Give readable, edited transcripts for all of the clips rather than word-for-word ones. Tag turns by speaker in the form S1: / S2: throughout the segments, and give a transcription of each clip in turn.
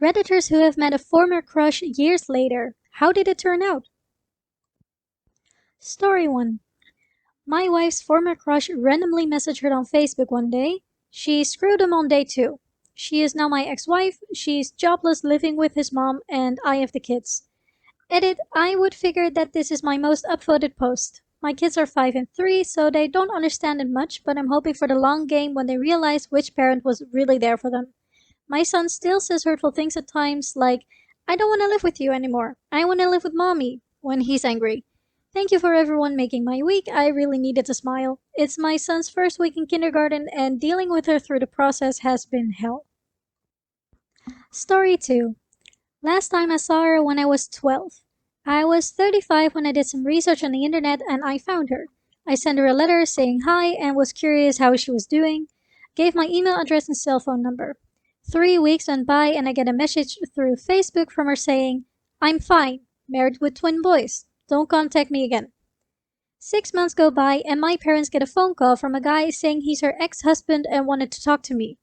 S1: Redditors who have met a former crush years later. How did it turn out? Story 1. My wife's former crush randomly messaged her on Facebook one day. She screwed him on day 2. She is now my ex-wife, she's jobless living with his mom, and I have the kids. Edit, I would figure that this is my most upvoted post. My kids are 5 and 3, so they don't understand it much, but I'm hoping for the long game when they realize which parent was really there for them. My son still says hurtful things at times, like, I don't want to live with you anymore. I want to live with mommy, when he's angry. Thank you for everyone making my week. I really needed to smile. It's my son's first week in kindergarten, and dealing with her through the process has been hell. Story 2. Last time I saw her when I was 12. I was 35 when I did some research on the internet and I found her. I sent her a letter saying hi and was curious how she was doing. Gave my email address and cell phone number. 3 weeks went by and I get a message through Facebook from her saying, I'm fine, married with twin boys. Don't contact me again. 6 months go by and my parents get a phone call from a guy saying he's her ex-husband and wanted to talk to me.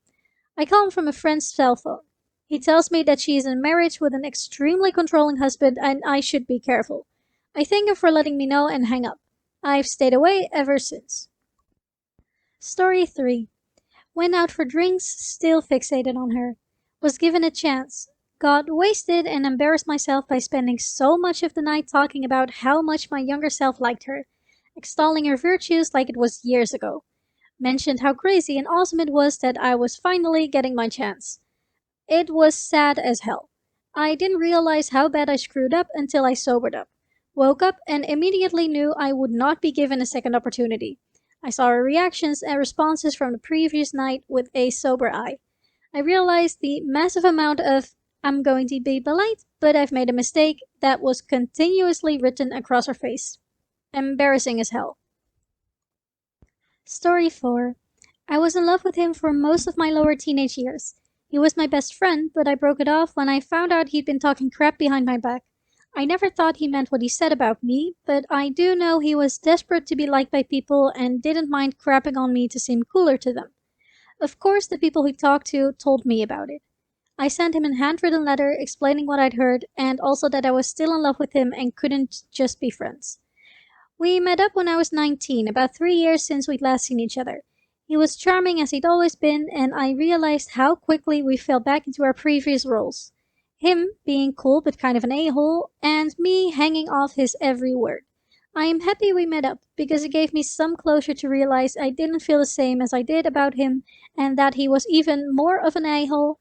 S1: I call him from a friend's cell phone. He tells me that she is in marriage with an extremely controlling husband and I should be careful. I thank him for letting me know and hang up. I've stayed away ever since. Story 3. Went out for drinks, still fixated on her. Was given a chance. Got wasted and embarrassed myself by spending so much of the night talking about how much my younger self liked her, extolling her virtues like it was years ago. Mentioned how crazy and awesome it was that I was finally getting my chance. It was sad as hell. I didn't realize how bad I screwed up until I sobered up. Woke up and immediately knew I would not be given a second opportunity. I saw her reactions and responses from the previous night with a sober eye. I realized the massive amount of I'm going to be polite, but I've made a mistake that was continuously written across her face. Embarrassing as hell. Story 4. I was in love with him for most of my lower teenage years. He was my best friend, but I broke it off when I found out he'd been talking crap behind my back. I never thought he meant what he said about me, but I do know he was desperate to be liked by people and didn't mind crapping on me to seem cooler to them. Of course, the people he talked to told me about it. I sent him a handwritten letter explaining what I'd heard and also that I was still in love with him and couldn't just be friends. We met up when I was 19, about 3 years since we'd last seen each other. He was charming as he'd always been, and I realized how quickly we fell back into our previous roles. Him being cool but kind of an a-hole, and me hanging off his every word. I am happy we met up, because it gave me some closure to realize I didn't feel the same as I did about him, and that he was even more of an a-hole,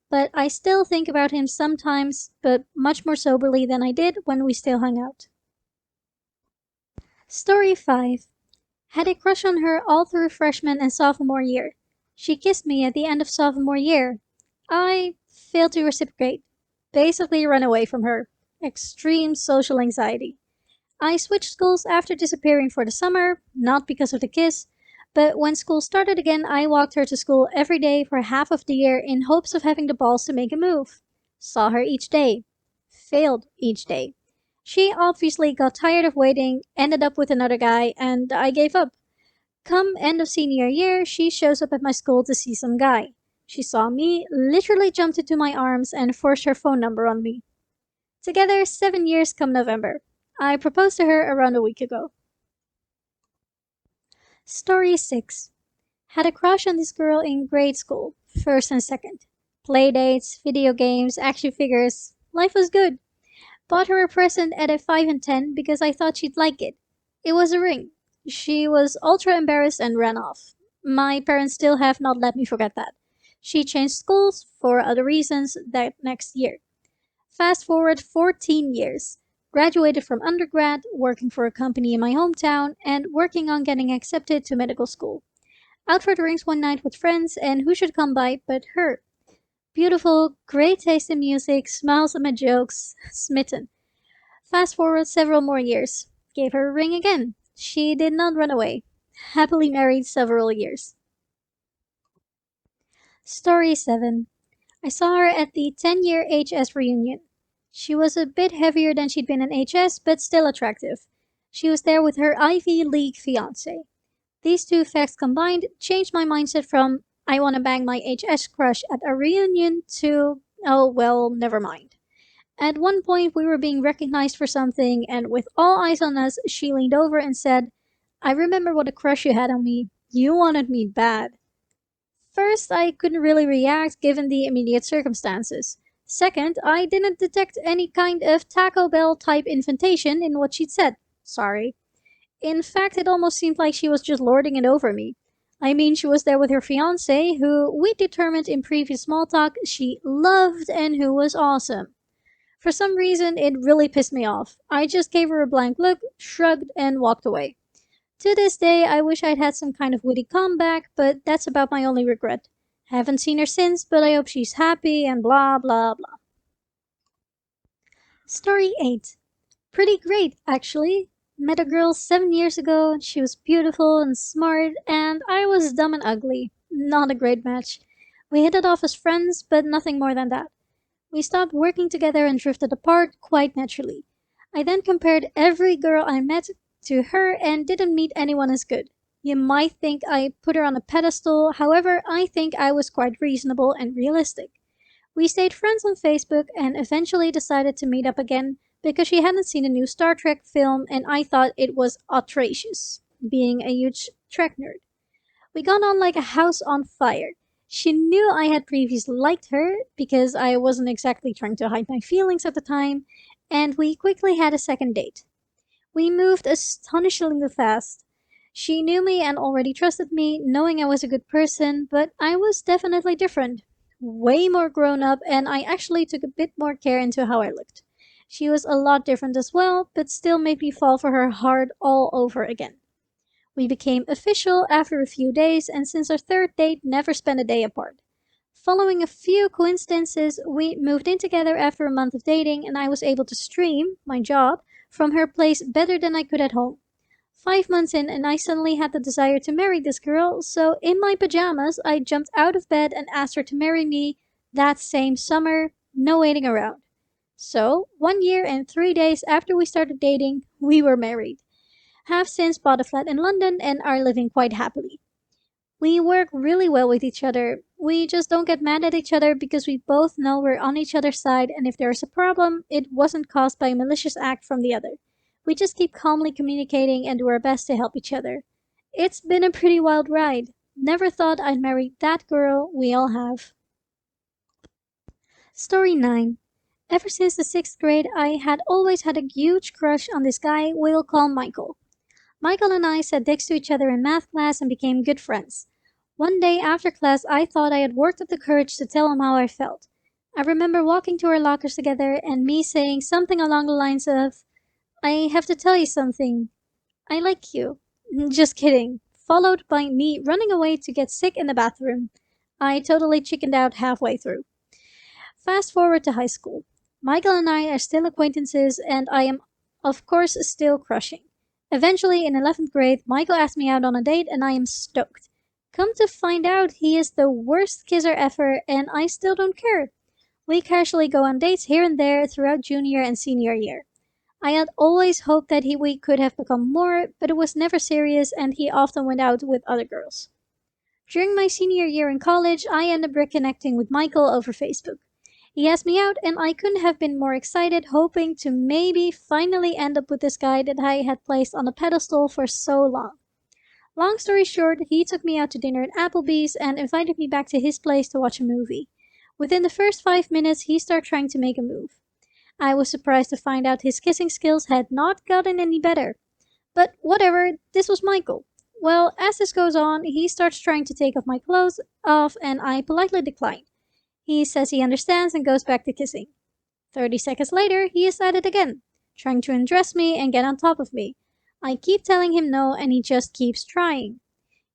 S1: but I still think about him sometimes, but much more soberly than I did when we still hung out. Story 5. Had a crush on her all through freshman and sophomore year. She kissed me at the end of sophomore year. I failed to reciprocate. Basically ran away from her. Extreme social anxiety. I switched schools after disappearing for the summer, not because of the kiss, but when school started again I walked her to school every day for half of the year in hopes of having the balls to make a move. Saw her each day. Failed each day. She obviously got tired of waiting, ended up with another guy, and I gave up. Come end of senior year, she shows up at my school to see some guy. She saw me, literally jumped into my arms, and forced her phone number on me. Together 7 years come November. I proposed to her around a week ago. Story 6. Had a crush on this girl in grade school, first and second. Playdates, video games, action figures. Life was good. Bought her a present at a 5 and 10 because I thought she'd like it. It was a ring. She was ultra embarrassed and ran off. My parents still have not let me forget that. She changed schools for other reasons that next year. Fast forward 14 years. Graduated from undergrad, working for a company in my hometown, and working on getting accepted to medical school. Out for drinks one night with friends, and who should come by but her? Beautiful, great taste in music, smiles at my jokes, smitten. Fast forward several more years. Gave her a ring again. She did not run away. Happily married several years. Story 7. I saw her at the 10-year HS reunion. She was a bit heavier than she'd been in HS, but still attractive. She was there with her Ivy League fiancé. These two facts combined changed my mindset from I want to bang my HS crush at a reunion to Oh, well, never mind. At one point, we were being recognized for something, and with all eyes on us, she leaned over and said, I remember what a crush you had on me. You wanted me bad. First, I couldn't really react given the immediate circumstances. Second, I didn't detect any kind of Taco Bell type invitation in what she'd said. Sorry. In fact, it almost seemed like she was just lording it over me. I mean, she was there with her fiance, who we determined in previous small talk she loved and who was awesome. For some reason, it really pissed me off. I just gave her a blank look, shrugged, and walked away. To this day, I wish I'd had some kind of witty comeback, but that's about my only regret. Haven't seen her since, but I hope she's happy and blah blah blah. Story 8. Pretty great, actually. Met a girl 7 years ago. She was beautiful and smart, and I was dumb and ugly. Not a great match. We hit it off as friends, but nothing more than that. We stopped working together and drifted apart quite naturally. I then compared every girl I met to her and didn't meet anyone as good. You might think I put her on a pedestal, however, I think I was quite reasonable and realistic. We stayed friends on Facebook and eventually decided to meet up again because she hadn't seen a new Star Trek film and I thought it was outrageous, being a huge Trek nerd. We got on like a house on fire. She knew I had previously liked her because I wasn't exactly trying to hide my feelings at the time, and we quickly had a second date. We moved astonishingly fast. She knew me and already trusted me, knowing I was a good person, but I was definitely different. Way more grown up, and I actually took a bit more care into how I looked. She was a lot different as well, but still made me fall for her hard all over again. We became official after a few days, and since our third date, never spent a day apart. Following a few coincidences, we moved in together after a month of dating, and I was able to stream my job from her place better than I could at home. 5 months in, and I suddenly had the desire to marry this girl, so in my pajamas, I jumped out of bed and asked her to marry me that same summer, no waiting around. So, 1 year and 3 days after we started dating, we were married. Have since bought a flat in London and are living quite happily. We work really well with each other. We just don't get mad at each other because we both know we're on each other's side, and if there's a problem, it wasn't caused by a malicious act from the other. We just keep calmly communicating and do our best to help each other. It's been a pretty wild ride. Never thought I'd marry that girl we all have. Story 9. Ever since the 6th grade, I had always had a huge crush on this guy we'll call Michael. Michael and I sat next to each other in math class and became good friends. One day after class, I thought I had worked up the courage to tell him how I felt. I remember walking to our lockers together and me saying something along the lines of, I have to tell you something. I like you. Just kidding. Followed by me running away to get sick in the bathroom. I totally chickened out halfway through. Fast forward to high school. Michael and I are still acquaintances, and I am, of course, still crushing. Eventually, in 11th grade, Michael asked me out on a date, and I am stoked. Come to find out, he is the worst kisser ever, and I still don't care. We casually go on dates here and there throughout junior and senior year. I had always hoped that we could have become more, but it was never serious, and he often went out with other girls. During my senior year in college, I ended up reconnecting with Michael over Facebook. He asked me out, and I couldn't have been more excited, hoping to maybe finally end up with this guy that I had placed on a pedestal for so long. Long story short, he took me out to dinner at Applebee's and invited me back to his place to watch a movie. Within the first 5 minutes, he started trying to make a move. I was surprised to find out his kissing skills had not gotten any better. But whatever, this was Michael. Well, as this goes on, he starts trying to take off my clothes off, and I politely decline. He says he understands and goes back to kissing. 30 seconds later, he is at it again, trying to undress me and get on top of me. I keep telling him no, and he just keeps trying.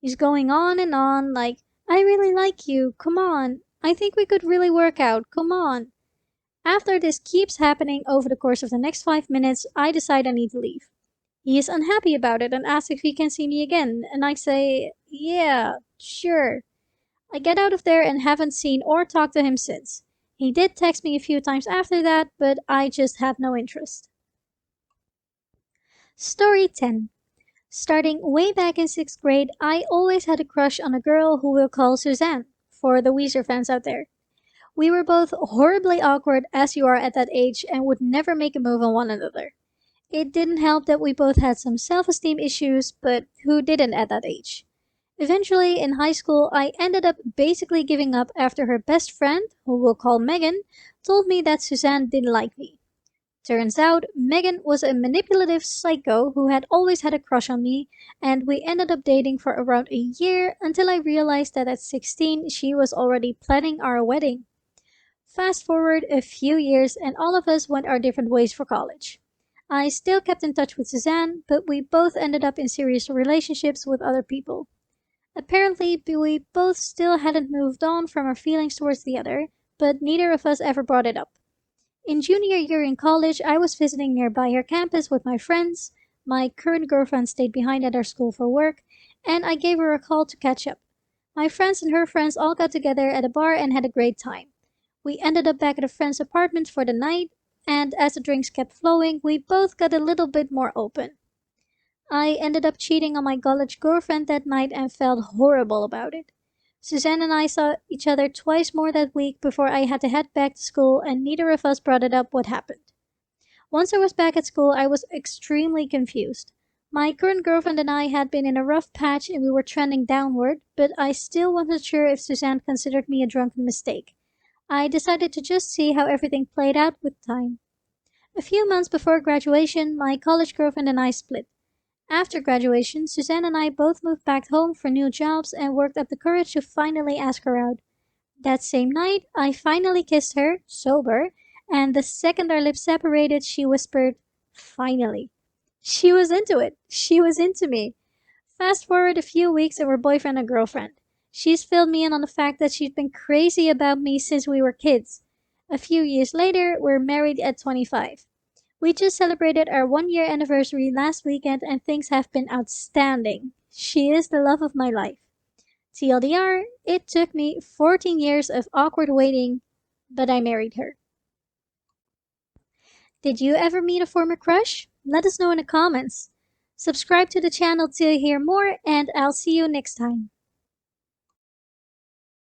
S1: He's going on and on, like, I really like you, come on. I think we could really work out, come on. After this keeps happening over the course of the next 5 minutes, I decide I need to leave. He is unhappy about it and asks if he can see me again, and I say, yeah, sure. I get out of there and haven't seen or talked to him since. He did text me a few times after that, but I just have no interest. Story 10. Starting way back in 6th grade, I always had a crush on a girl who we'll call Suzanne, for the Weezer fans out there. We were both horribly awkward as you are at that age and would never make a move on one another. It didn't help that we both had some self esteem issues, but who didn't at that age? Eventually, in high school, I ended up basically giving up after her best friend, who we'll call Megan, told me that Suzanne didn't like me. Turns out, Megan was a manipulative psycho who had always had a crush on me, and we ended up dating for around a year until I realized that at 16 she was already planning our wedding. Fast forward a few years, and all of us went our different ways for college. I still kept in touch with Suzanne, but we both ended up in serious relationships with other people. Apparently, we both still hadn't moved on from our feelings towards the other, but neither of us ever brought it up. In junior year in college, I was visiting nearby her campus with my friends. My current girlfriend stayed behind at our school for work, and I gave her a call to catch up. My friends and her friends all got together at a bar and had a great time. We ended up back at a friend's apartment for the night, and as the drinks kept flowing, we both got a little bit more open. I ended up cheating on my college girlfriend that night and felt horrible about it. Suzanne and I saw each other twice more that week before I had to head back to school, and neither of us brought it up what happened. Once I was back at school, I was extremely confused. My current girlfriend and I had been in a rough patch and we were trending downward, but I still wasn't sure if Suzanne considered me a drunken mistake. I decided to just see how everything played out with time. A few months before graduation, my college girlfriend and I split. After graduation, Suzanne and I both moved back home for new jobs and worked up the courage to finally ask her out. That same night, I finally kissed her, sober, and the second our lips separated, she whispered, "Finally." She was into it. She was into me. Fast forward a few weeks and we're boyfriend and girlfriend. She's filled me in on the fact that she's been crazy about me since we were kids. A few years later, we're married at 25. We just celebrated our 1 year anniversary last weekend and things have been outstanding. She is the love of my life. TLDR, it took me 14 years of awkward waiting, but I married her. Did you ever meet a former crush? Let us know in the comments. Subscribe to the channel to hear more, and I'll see you next time.